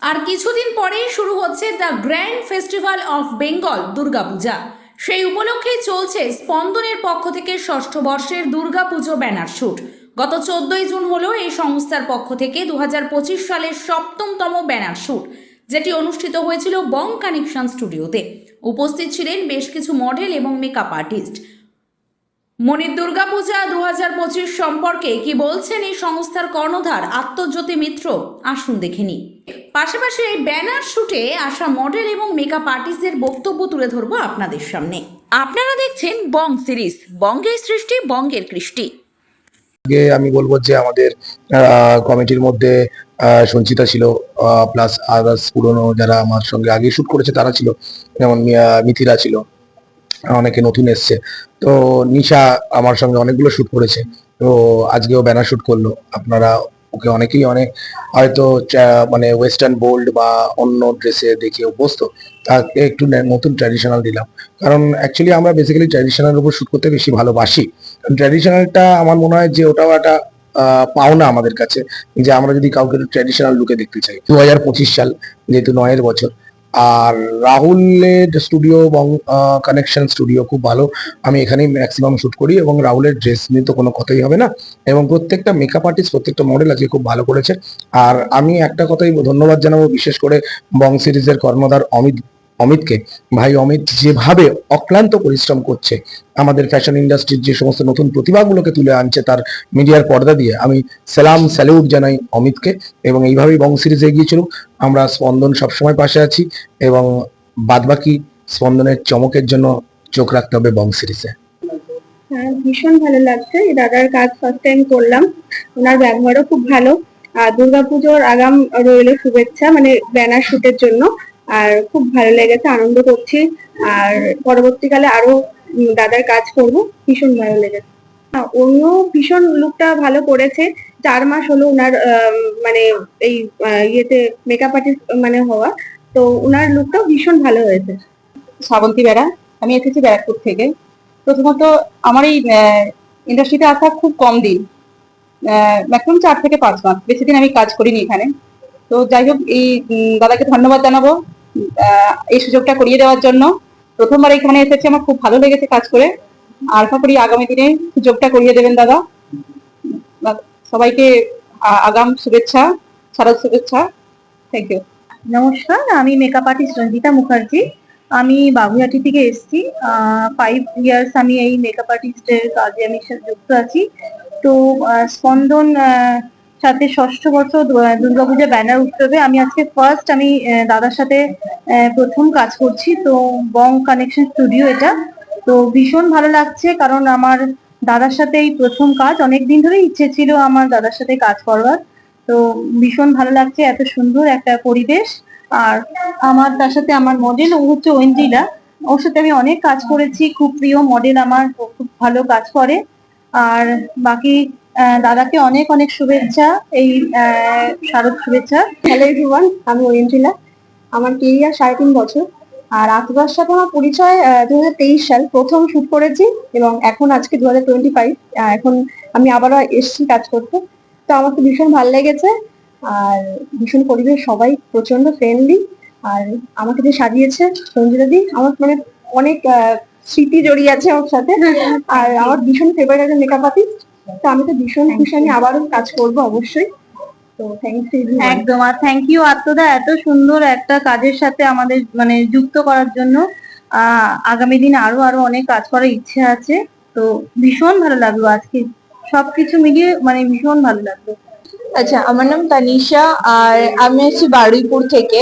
আর কিছুদিন পরেই শুরু হচ্ছে the grand festival of Bengal Durga Puja. সেই উপলক্ষেই চলছে স্পন্দনের পক্ষ থেকে ষষ্ঠ বর্ষের দুর্গাপুজো ব্যানার শুট। গত 14ই জুন হলো এই সংস্থার পক্ষ থেকে 2025 সালের 7তম ব্যানার শুট, যেটি অনুষ্ঠিত হয়েছিল বং কানেকশন স্টুডিওতে। উপস্থিত ছিলেন বেশ কিছু মডেল এবং মেকআপ আর্টিস্ট। মনির দুর্গাপূজা 2025 সম্পর্কে কি বলছেন এই সংস্থার কর্ণধার আত্মজ্যোতি মিত্র, আসুন দেখে নিই। পাশাপাশি এই ব্যানার শুটে আসা মডেল এবং মেকআপ আর্টিস্টদের বক্তব্য তুলে ধরবো আপনাদের সামনে। আপনারা দেখছেন বং সিরিজ, বঙ্গের সৃষ্টি বঙ্গের কৃষ্টি। আগে আমি বলবো যে আমাদের কমিটির মধ্যে সঞ্চিতা ছিল, প্লাস আদার্স পুরনো যারা আমার সঙ্গে আগে শুট করেছে তারা ছিল, যেমন মিথিলা ছিল, অনেকে নতুন এসছে। তো নিশা আমার সঙ্গে অনেকগুলো শুট করেছে, তো আজকেও ব্যানার শুট করলো। আপনারা ওকে অনেকেই অনেক হয়তো মানে ওয়েস্টার্ন বোল্ড বা অন্য ড্রেসে দেখে অভ্যস্ত, তাকে একটু নতুন ট্র্যাডিশনাল দিলাম। কারণ অ্যাকচুয়ালি আমরা বেসিক্যালি ট্র্যাডিশনাল উপর শুট করতে বেশি ভালোবাসি। ট্র্যাডিশনালটা আমার মনে হয় যে ওটাও একটা পাওনা আমাদের কাছে, যে আমরা যদি কাউকে ট্র্যাডিশনাল লুকে দেখতে চাই। 2025 সাল যেহেতু 9-এর বছর, আর রাহুলের স্টুডিও এবং কানেকশন স্টুডিও খুব ভালো। আমি এখানেই ম্যাক্সিমাম শুট করি এবং রাহুলের ড্রেস নিয়ে তো কোনো কথাই হবে না, এবং প্রত্যেকটা মেকআপ আর্টিস্ট, প্রত্যেকটা মডেল আজকে খুব ভালো করেছে। আর আমি একটা কথাই ধন্যবাদ জানাবো, বিশেষ করে বং সিরিজের কর্ণধার অমিতকে। ভাই অমিত যেভাবে অক্লান্ত পরিশ্রম করছে, আমাদের ফ্যাশন ইন্ডাস্ট্রির যে সমস্ত নতুন প্রতিভাগুলোকে তুলে আনছে তার মিডিয়ার পর্দা দিয়ে, আমি সালাম স্যালিউট জানাই অমিতকে। এবং এইভাবেই বং সিরিজ এগিয়ে চলুক। আমরা স্পন্দন সবসময় পাশে আছি, এবং বাদবাকি স্পন্দনের চমকের জন্য চোখ রাখতে হবে বং সিরিজে। হ্যাঁ, ভীষণ ভালো লাগছে। এই দাদার কাজ ফার্স্ট টাইম করলাম, ওনার ব্যবহারও খুব ভালো। আর দুর্গাপুজোর আগাম রইল শুভেচ্ছা, মানে ব্যানার শুটের জন্য। আর খুব ভালো লেগেছে, আনন্দ করছি। আর পরবর্তীকালে আরো দাদার কাজ করব, ভীষণ ভালো লেগেছে। উনিও ভীষণ লুকটা ভালো করেছে। 4 মাস হলো ওনার মানে এই ইয়েতে মেকআপ আর্টিস্ট মানে হওয়া, তো ওনার লুকটাও ভীষণ ভালো হয়েছে। শ্রাবন্তী বেড়া, আমি এসেছি ব্যারাকপুর থেকে। প্রথমত আমার এই ইন্ডাস্ট্রিতে আসা খুব কম দিন, ম্যাক্সিমাম 4 থেকে 5 মাস, বেশি দিন আমি কাজ করিনি এখানে। তো যাই হোক, এই দাদাকে ধন্যবাদ জানাবো এই সুযোগটা করিয়ে দেওয়ার জন্য। প্রথমবার এখানে এসেছি, আমার খুব ভালো লেগেছে কাজ করে। আশা করি আগামী দিনে সুযোগটা করিয়ে দেবেন দাদা। সবাইকে আগাম শুভেচ্ছা, শারদ শুভেচ্ছা। Thank you. নমস্কার, আমি মেকআপ আর্টিস্ট রঞ্জিতা মুখার্জি। আমি বাগুইহাটি থেকে এসেছি। 5 ইয়ার্স আমি এই মেকআপ আর্টিস্টের কাজে আমি যুক্ত আছি। তো স্পন্দন সাথে ষষ্ঠ বর্ষ দুর্গাপূজা ব্যানার উৎসবে আমি আজকে ফার্স্ট আমি দাদার সাথে প্রথম কাজ করছি। তো বং কানেকশন স্টুডিও এটা। তো ভীষণ ভালো লাগছে, কারণ আমার দাদার সাথে এই প্রথম কাজ। অনেকদিন ধরে ইচ্ছে ছিল আমার দাদার সাথে কাজ করবার। তো ভীষণ ভালো লাগছে, এত সুন্দর একটা পরিবেশ। আর আমার তার সাথে আমার মডেল, ও হচ্ছে ঐন্দ্রিলা। ওর সাথে আমি অনেক কাজ করেছি, খুব প্রিয় মডেল আমার, ও খুব ভালো কাজ করে। আর বাকি দাদাকে অনেক অনেক শুভেচ্ছা, এই শারদ শুভেচ্ছা। হ্যালো এভরিওয়ান, আমি ঐন্দ্রিলা। আমার কেরিয়ার 3.5 বছর। আর আতবার সাথে আমার পরিচয় 2023 সাল প্রথম শুট করেছি, এবং এখন আজকে 2025, এখন আমি আবারও এসছি কাজ করতে। তো আমার তো ভীষণ ভালো লেগেছে। আর ভীষণ পরিবেশ, সবাই প্রচন্ড ফ্রেন্ডলি। আর আমাকে যে সাজিয়েছে সঞ্জিতা দি, আমার মানে অনেক স্মৃতি জড়িয়ে আছে ওর সাথে। আর আমার ভীষণ ফেভারিট একটা মেকআপ আর্টিস্ট। তো আমি তো ভীষণ খুশি, আমি আবারও কাজ করবো অবশ্যই। তো থ্যাংক ইউ। একদম। আর থ্যাংক ইউ আত্মদা, এত সুন্দর একটা কাজের সাথে আমাদের মানে যুক্ত করার জন্য। আগামী দিনে আরো আরো অনেক কাজ করার ইচ্ছে আছে। তো ভীষণ ভালো লাগলো আজকে, সবকিছু মিলিয়ে মানে ভীষণ ভালো লাগলো। আচ্ছা, আমার নাম তানিশা, আর আমি আছি বারুইপুর থেকে।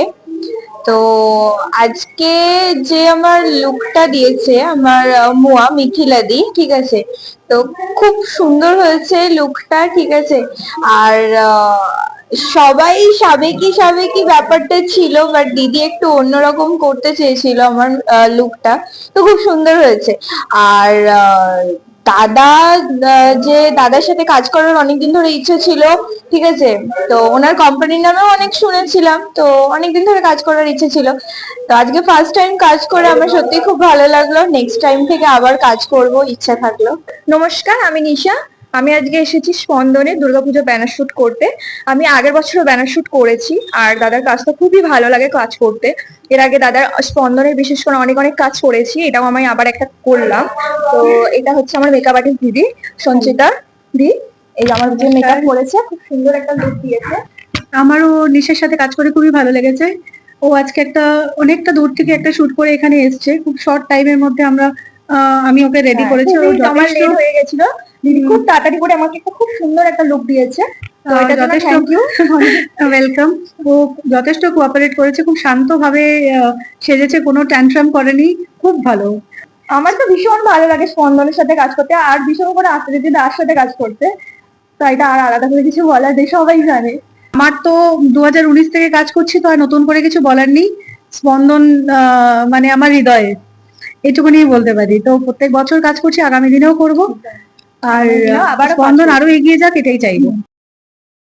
তো আজকে যে আমার লুকটা দিয়েছে আমার মুয়া মিথিলা দি, ঠিক আছে, তো খুব সুন্দর হয়েছে লুকটা, ঠিক আছে। আর সবাই সাবেকি সাবেকি ব্যাপারটা ছিল, বাট দিদি একটু অন্যরকম করতে চেয়েছিল আমার লুকটা, তো খুব সুন্দর হয়েছে। আর দাদা, যে দাদার সাথে কাজ করার অনেকদিন ধরে ইচ্ছে ছিল, ঠিক আছে। তো ওনার কোম্পানির নামেও অনেক শুনেছিলাম, তো অনেকদিন ধরে কাজ করার ইচ্ছে ছিল। তো আজকে ফার্স্ট টাইম কাজ করে আমার সত্যি খুব ভালো লাগলো। নেক্সট টাইম থেকে আবার কাজ করব, ইচ্ছা থাকলো। নমস্কার, আমি নিশা। আমি আজকে এসেছি স্পন্দনে দুর্গাপুজো ব্যানার শুট করতে। আমি আগের বছরও ব্যানার শুট করেছি, আর দাদার কাজটা খুবই ভালো লাগে কাজ করতে। এর আগে দাদার স্পন্দনের বিশেষ করে অনেক অনেক কাজ করেছি, এটাও আমি আবার একটা করলাম। তো এটা হচ্ছে আমার মেকআপ আর্টিস্ট দিদি সঞ্চিতা দি, এই যে আমার যে মেকআপ করেছে, খুব সুন্দর একটা লুক দিয়েছে। আমারও নিশার সাথে কাজ করে খুবই ভালো লেগেছে। ও আজকে অনেকটা দূর থেকে একটা শুট করে এখানে এসেছে, খুব শর্ট টাইমের মধ্যে আমি ওকে রেডি করেছি। ও আমার যথেষ্ট লেট হয়ে গেছিল, দিদি খুব তাড়াতাড়ি করে আমাকে একটা খুব সুন্দর একটা লুক দিয়েছে। তো এটার জন্য যথেষ্ট থ্যাংক ইউ। ওয়েলকাম। ও যথেষ্ট কোঅপারেট করেছে, খুব শান্তভাবে সেজেছে, কোনো ট্যান্ট্রাম করেনি, খুব ভালো। আমার তো ভীষণ ভালো লাগে স্পন্দনের সাথে কাজ করতে, আর ভীষণ করে আফ্রিদি দার সাথে কাজ করতে। তো এটা আর আলাদা করে কিছু বলার নেই, সবাই জানে। আমার তো 2019 থেকে কাজ করছি, তো আর নতুন করে কিছু বলার নেই। স্পন্দন মানে আমার হৃদয়ে, এটুকুনি বলতে পারি। তো প্রত্যেক বছর কাজ করছি, আগামী দিনেও করব। আর আগামী দিনেও আবারও কাজ স্পন্দন করবো। আরো এগিয়ে যাক, এটাই চাইবো।